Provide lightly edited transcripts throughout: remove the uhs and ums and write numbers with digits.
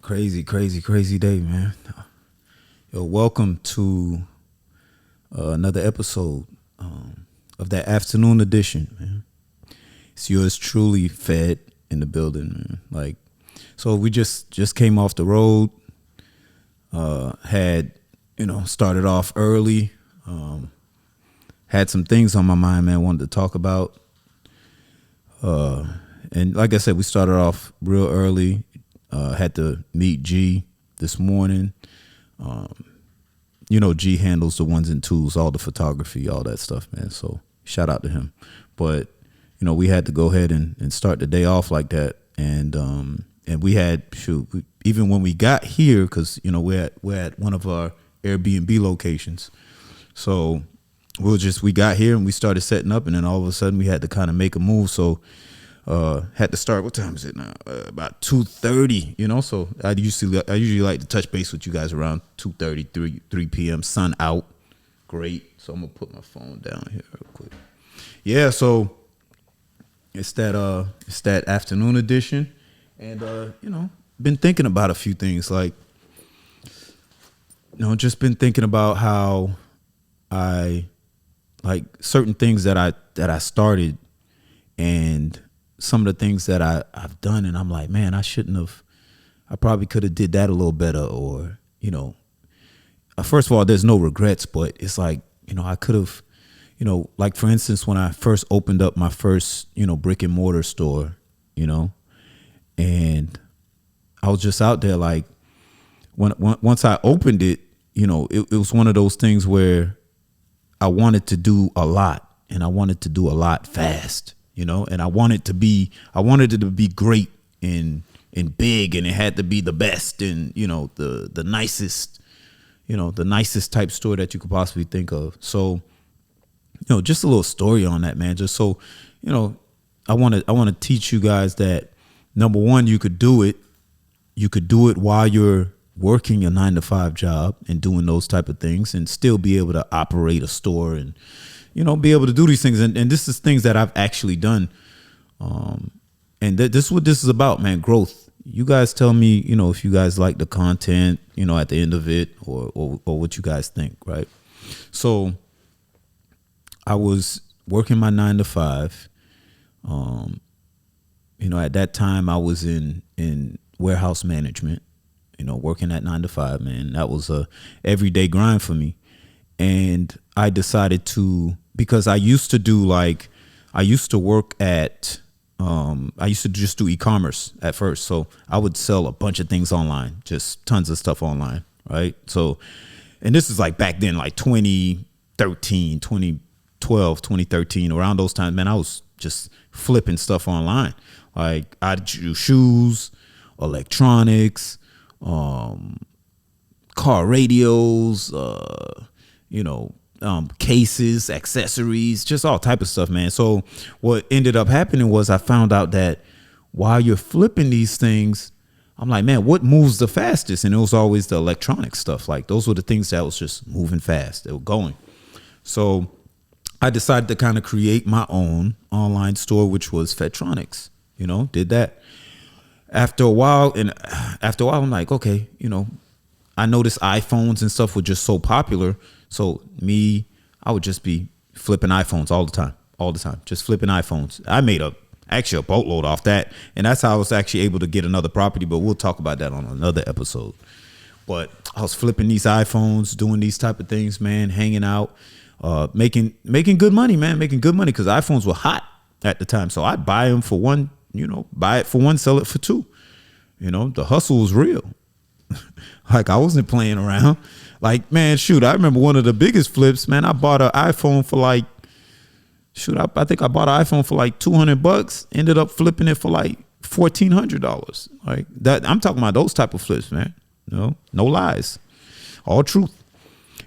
Crazy day, man. Yo, welcome to another episode of that afternoon edition, man. It's yours truly, Fed, in the building, man. So we just came off the road. Had started off early. Had some things on my mind, man. Wanted to talk about. And like I said, we started off real early. Had to meet G this morning. G handles the ones and twos, all the photography, all that stuff, man. So shout out to him. But, we had to go ahead and start the day off like that. And we had, even when we got here, because, we're at one of our Airbnb locations. So we got here and we started setting up, and then all of a sudden we had to kind of make a move. So had to start. What time is it now? About 2:30. So I usually like to touch base with you guys around 2:30, 3 p.m. Sun out, great. So I'm gonna put my phone down here real quick. Yeah. So it's that afternoon edition, and been thinking about a few things. Just been thinking about how I like certain things that I started, and some of the things that I've done, and I'm like, man, I probably could have did that a little better, or, first of all, there's no regrets, but it's like, I could have, like for instance, when I first opened up my first, brick and mortar store, and I was just out there, like once I opened it, it was one of those things where I wanted to do a lot, and I wanted to do a lot fast. And I wanted it to be great and big, and it had to be the best, and the nicest, the nicest type store that you could possibly think of. So, just a little story on that, man. Just so, I want to teach you guys that, number one, you could do it. You could do it while you're working a 9-to-5 job and doing those type of things, and still be able to operate a store and be able to do these things. And this is things that I've actually done. And this is what this is about, man, growth. You guys tell me, if you guys like the content, at the end of it, or what you guys think, right? So I was working my 9-to-5. At that time I was in warehouse management, working at 9-to-5, man. That was a everyday grind for me. And I decided to, because I used to work at, I used to just do e-commerce at first. So I would sell a bunch of things online, just tons of stuff online. Right. So, and this is like back then, like 2013, 2012, 2013, around those times, man, I was just flipping stuff online. Like I'd do shoes, electronics, car radios, cases, accessories, just all type of stuff, man. So what ended up happening was I found out that while you're flipping these things, I'm like, man, what moves the fastest? And it was always the electronic stuff. Like those were the things that was just moving fast. They were going. So I decided to kind of create my own online store, which was Fedtronics, did that. After a while, I'm like, okay, I noticed iPhones and stuff were just so popular. So I would just be flipping iPhones all the time, just flipping iPhones. I made actually a boatload off that. And that's how I was actually able to get another property, but we'll talk about that on another episode. But I was flipping these iPhones, doing these type of things, man, hanging out, making good money, man, making good money, because iPhones were hot at the time. So I'd buy them for one, buy it for one, sell it for two. The hustle was real. Like I wasn't playing around. Like, man, I remember one of the biggest flips, man. I bought an iPhone for like, I think I bought an iPhone for like $200. Ended up flipping it for like $1,400. Like that. I'm talking about those type of flips, man. No lies, all truth.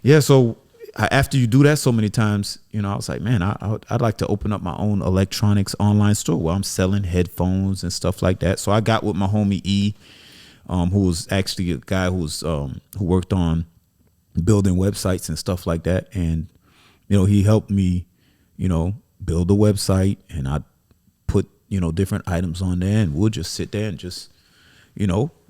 Yeah. So after you do that so many times, I was like, man, I'd like to open up my own electronics online store where I'm selling headphones and stuff like that. So I got with my homie E, who was actually a guy who worked on building websites and stuff like that. And, he helped me, build a website, and I put, different items on there, and we'll just sit there and just,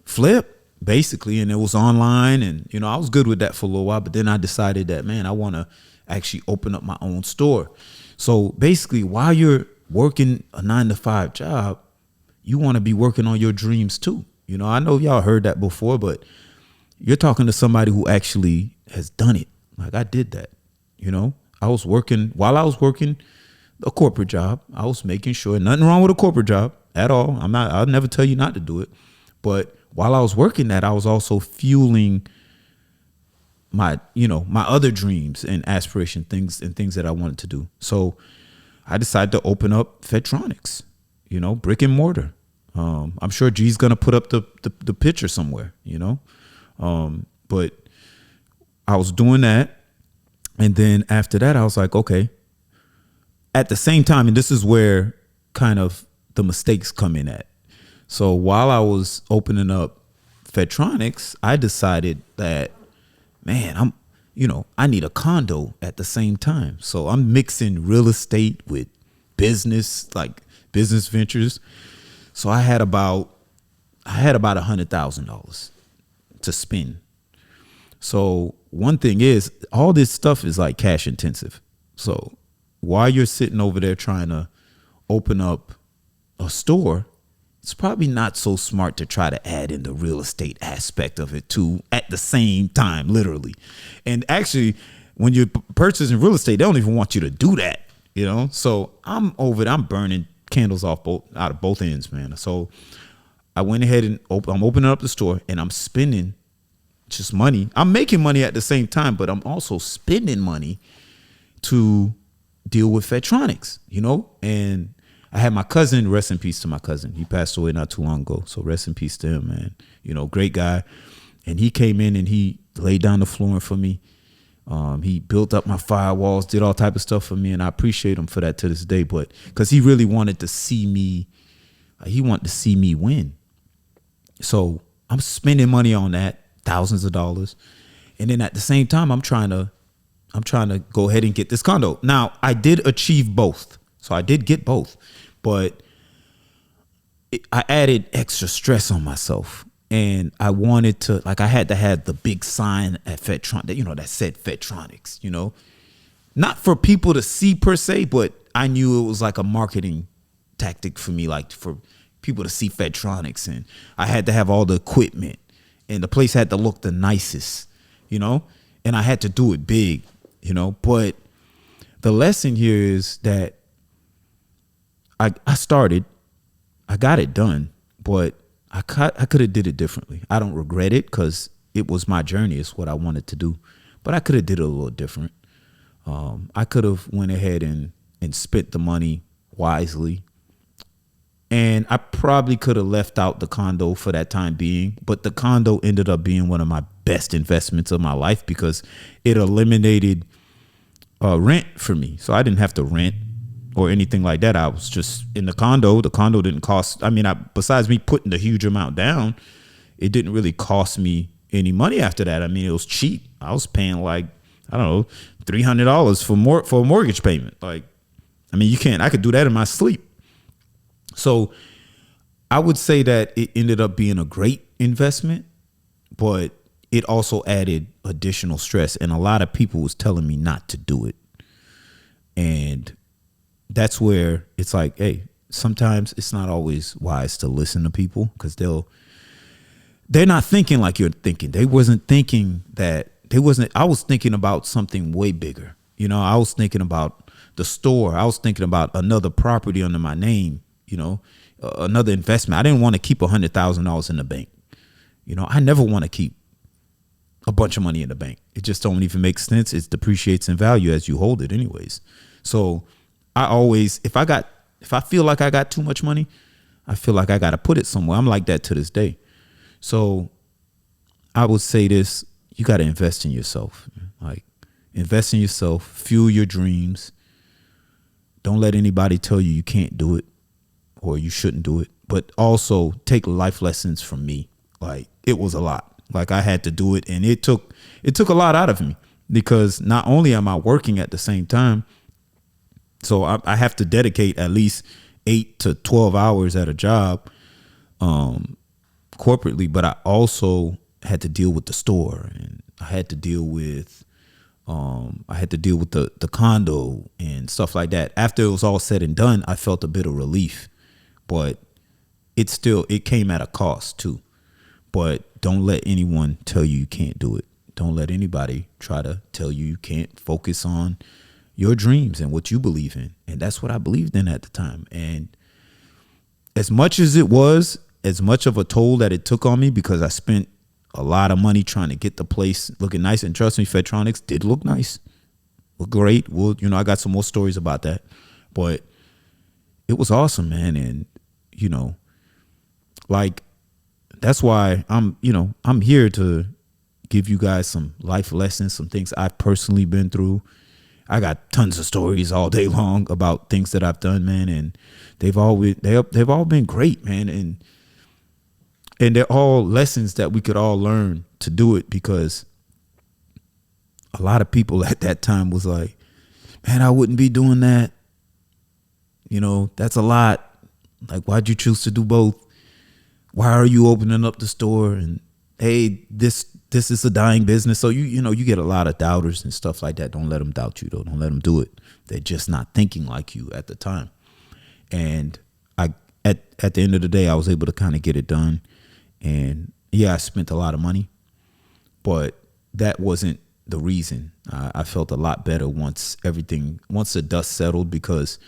flip. basically, and it was online, and I was good with that for a little while. But then I decided that, man, I want to actually open up my own store. So basically, while you're working a 9 to 5 job, you want to be working on your dreams too. I know y'all heard that before, but you're talking to somebody who actually has done it. Like I did that. While I was working a corporate job, I was making sure, nothing wrong with a corporate job at all. I'll never tell you not to do it. But while I was working that, I was also fueling my other dreams and aspiration things that I wanted to do. So I decided to open up Fedtronics, brick and mortar. I'm sure G's gonna put up the picture somewhere, but I was doing that. And then after that, I was like, okay, at the same time, and this is where kind of the mistakes come in at. So while I was opening up Fedtronics, I decided that, man, I need a condo at the same time. So I'm mixing real estate with business, like business ventures. So I had about $100,000 to spend. So one thing is, all this stuff is like cash intensive. So while you're sitting over there trying to open up a store, it's probably not so smart to try to add in the real estate aspect of it too at the same time, literally. And actually, when you're purchasing real estate, they don't even want you to do that, So I'm burning candles out of both ends, man. So I went ahead and I'm opening up the store, and I'm spending just money. I'm making money at the same time, but I'm also spending money to deal with Fedtronics, and I had my cousin, rest in peace to my cousin. He passed away not too long ago. So rest in peace to him, man. Great guy. And he came in and he laid down the flooring for me. He built up my firewalls, did all type of stuff for me. And I appreciate him for that to this day. But because he really wanted to see me, win. So I'm spending money on that, thousands of dollars. And then at the same time, I'm trying to go ahead and get this condo. Now, I did achieve both. So I did get both, but I added extra stress on myself, and I wanted to, I had to have the big sign at Fedtronics, that said Fedtronics, not for people to see per se, but I knew it was like a marketing tactic for me, like for people to see Fedtronics, and I had to have all the equipment, and the place had to look the nicest, and I had to do it big, but the lesson here is that I got it done, but I could have did it differently. I don't regret it because it was my journey. It's what I wanted to do, but I could have did it a little different. I could have went ahead and spent the money wisely, and I probably could have left out the condo for that time being, but the condo ended up being one of my best investments of my life because it eliminated rent for me. So I didn't have to rent or anything like that. I was just in the condo. The condo didn't cost, besides me putting the huge amount down, it didn't really cost me any money after that. It was cheap. I was paying $300 for a mortgage payment. I could do that in my sleep. So I would say that it ended up being a great investment, but it also added additional stress. And a lot of people was telling me not to do it. And that's where it's like, hey, sometimes it's not always wise to listen to people because they're not thinking like you're thinking. I was thinking about something way bigger. I was thinking about the store. I was thinking about another property under my name, another investment. I didn't want to keep $100,000 in the bank. I never want to keep a bunch of money in the bank. It just don't even make sense. It depreciates in value as you hold it anyways. So I always, if I feel like I got too much money, I feel like I got to put it somewhere. I'm like that to this day. So I would say this, you got to invest in yourself. Invest in yourself, fuel your dreams. Don't let anybody tell you can't do it or you shouldn't do it, but also take life lessons from me. It was a lot. I had to do it, and it took a lot out of me because not only am I working at the same time, so I have to dedicate at least 8 to 12 hours at a job, corporately, but I also had to deal with the store, and I had to deal with the condo and stuff like that. After it was all said and done, I felt a bit of relief, but it came at a cost too. But don't let anyone tell you can't do it. Don't let anybody try to tell you can't focus on your dreams and what you believe in. And that's what I believed in at the time. And as much as it was, as much of a toll that it took on me, because I spent a lot of money trying to get the place looking nice. And trust me, Fedtronics did look nice, look great. Well, I got some more stories about that, but it was awesome, man. And, like, that's why I'm here to give you guys some life lessons, some things I've personally been through. I got tons of stories all day long about things that I've done, man, and they've all been great, man, and they're all lessons that we could all learn to do it, because a lot of people at that time was like, man, I wouldn't be doing that. That's a lot. Like, why'd you choose to do both? Why are you opening up the store? And hey, this is a dying business. So you get a lot of doubters and stuff like that. Don't let them doubt you, though. Don't let them do it. They're just not thinking like you at the time. And at the end of the day, I was able to kind of get it done. And yeah, I spent a lot of money, but that wasn't the reason. I felt a lot better once the dust settled, because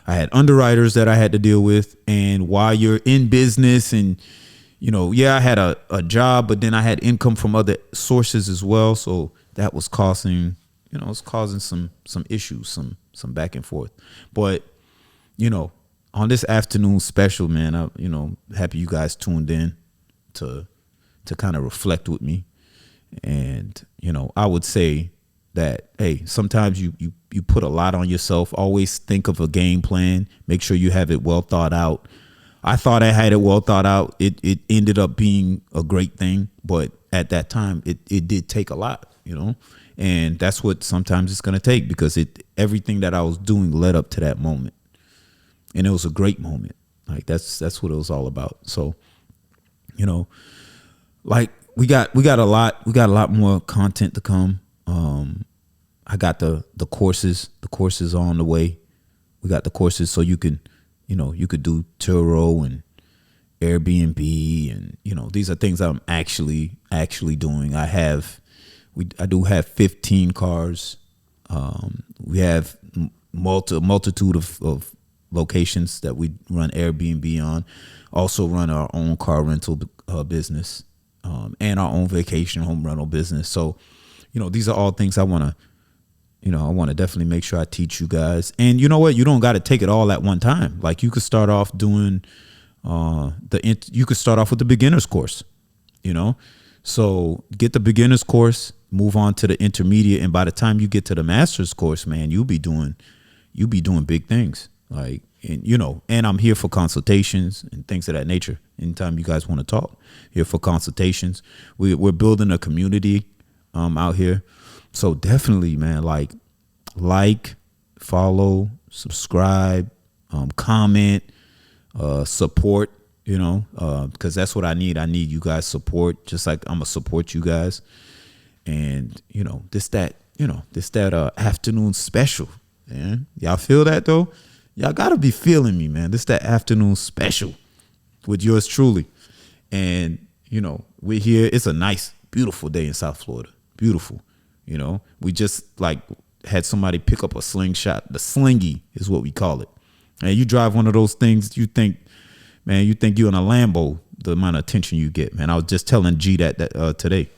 I had underwriters that I had to deal with. And while you're in business and, I had a job, but then I had income from other sources as well. So that was causing some issues, some back and forth. But, on this afternoon special, man, happy you guys tuned in to kind of reflect with me. And, I would say that, hey, sometimes you put a lot on yourself. Always think of a game plan. Make sure you have it well thought out. I thought I had it well thought out. It ended up being a great thing, but at that time it did take a lot, and that's what sometimes it's going to take, because everything that I was doing led up to that moment, and it was a great moment. Like that's what it was all about. So, like we got a lot more content to come. I got the courses on the way. We got the courses, so you can, you could do Turo and Airbnb, and these are things I'm actually doing. I do have 15 cars. We have multitude of locations that we run Airbnb on. Also run our own car rental business, and our own vacation home rental business. So, these are all things I want to definitely make sure I teach you guys. And you know what? You don't got to take it all at one time. Like, you could start off doing you could start off with the beginner's course, So get the beginner's course, move on to the intermediate, and by the time you get to the master's course, man, you'll be doing big things. Like, and I'm here for consultations and things of that nature. Anytime you guys want to talk, here for consultations. We're building a community out here. So definitely, man, like, follow, subscribe, comment, support, because that's what I need. I need you guys' support, just like I'm gonna support you guys. And this afternoon special, man. Y'all feel that though? Y'all gotta be feeling me, man. This that afternoon special with yours truly. And we're here. It's a nice, beautiful day in South Florida. Beautiful. We just had somebody pick up a slingshot. The slingy is what we call it. And you drive one of those things, you think you're in a Lambo, the amount of attention you get, man. I was just telling G that today.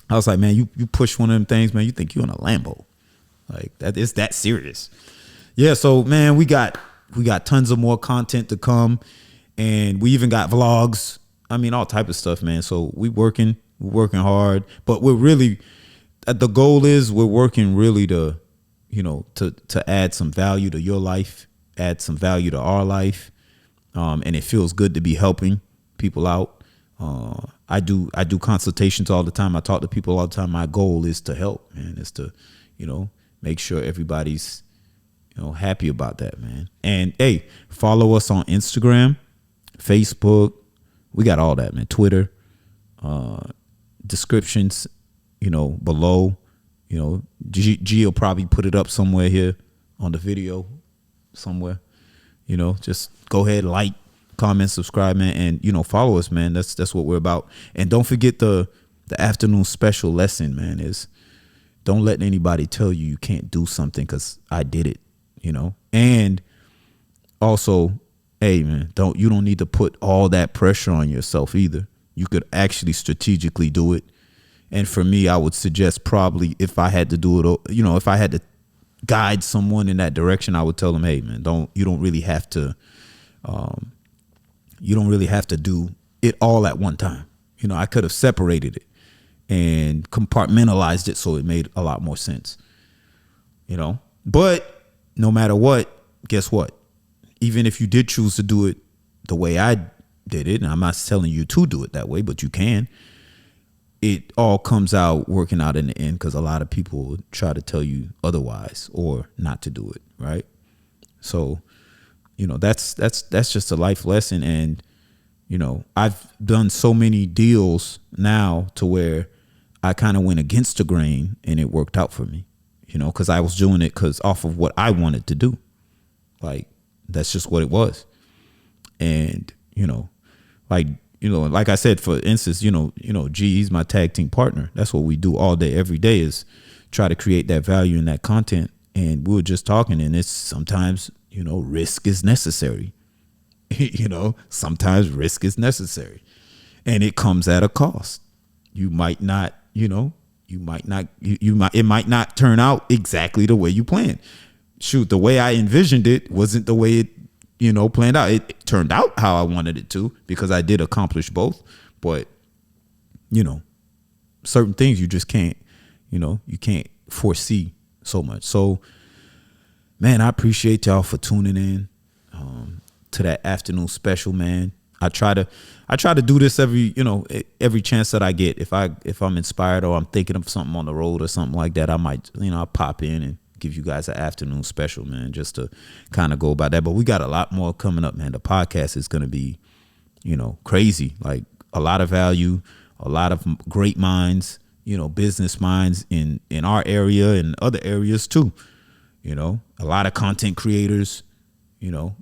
I was like, man, you push one of them things, man, you think you're in a Lambo. Like, that is that serious. Yeah, so man, we got tons of more content to come, and we even got vlogs. I mean, all type of stuff, man. So we're working hard, but the goal is we're working really to add some value to your life, add some value to our life. And it feels good to be helping people out. I do consultations all the time. I talk to people all the time. My goal is to help, man. Is to, make sure everybody's, happy about that, man. And hey, follow us on Instagram, Facebook. We got all that, man. Twitter, descriptions, below. G will probably put it up somewhere here on the video somewhere. Just go ahead, like, comment, subscribe, man, and follow us, man. That's what we're about. And don't forget the afternoon special lesson, man, is don't let anybody tell you can't do something, because I did it, And also, hey, man, you don't need to put all that pressure on yourself either. You could actually strategically do it. And for me, I would suggest probably if I had to do it, if I had to guide someone in that direction, I would tell them, hey, man, you don't really have to do it all at one time. I could have separated it and compartmentalized it so it made a lot more sense. But no matter what, guess what? Even if you did choose to do it the way I did it, and I'm not telling you to do it that way, but you can, it all comes out working out in the end, because a lot of people try to tell you otherwise or not to do it, right? So, that's just a life lesson. And, I've done so many deals now to where I kind of went against the grain and it worked out for me, because I was doing it off of what I wanted to do. Like, that's just what it was. And, like I said, for instance, G, he's my tag team partner. That's what we do all day, every day, is try to create that value in that content. And we were just talking, and it's sometimes, risk is necessary. Sometimes risk is necessary, and it comes at a cost. You might not, it might not turn out exactly the way you planned. Shoot, the way I envisioned it wasn't the way it, planned out. It turned out how I wanted it to, because I did accomplish both. But, certain things you just can't, you can't foresee so much. So, man, I appreciate y'all for tuning in to that afternoon special, man. I try to do this every chance that I get. If I'm inspired or I'm thinking of something on the road or something like that, I might, I'll pop in and give you guys an afternoon special, man, just to kind of go about that. But we got a lot more coming up, man. The podcast is going to be, crazy, like a lot of value, a lot of great minds, business minds in our area and other areas too. A lot of content creators,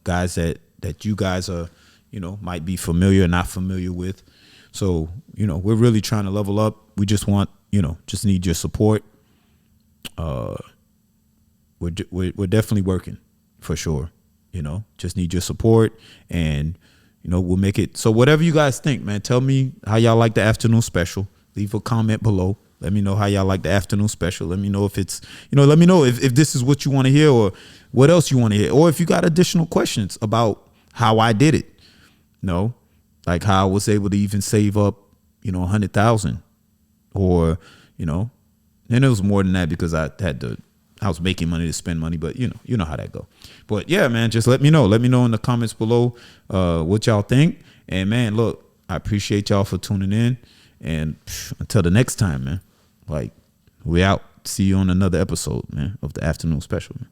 guys that you guys are, might be familiar or not familiar with. So, we're really trying to level up. We just want, just need your support. We're definitely working for sure. Just need your support, and we'll make it. So whatever you guys think, man, tell me how y'all like the afternoon special. Leave a comment below. Let me know how y'all like the afternoon special. Let me know if it's, let me know if this is what you want to hear, or what else you want to hear, or if you got additional questions about how I did it. Like how I was able to even save up, 100,000, or, and it was more than that, because I was making money to spend money, but you know how that go. But yeah, man, just let me know in the comments below, what y'all think. And man, look, I appreciate y'all for tuning in, and until the next time, man, like, we out. See you on another episode, man, of the afternoon special, man.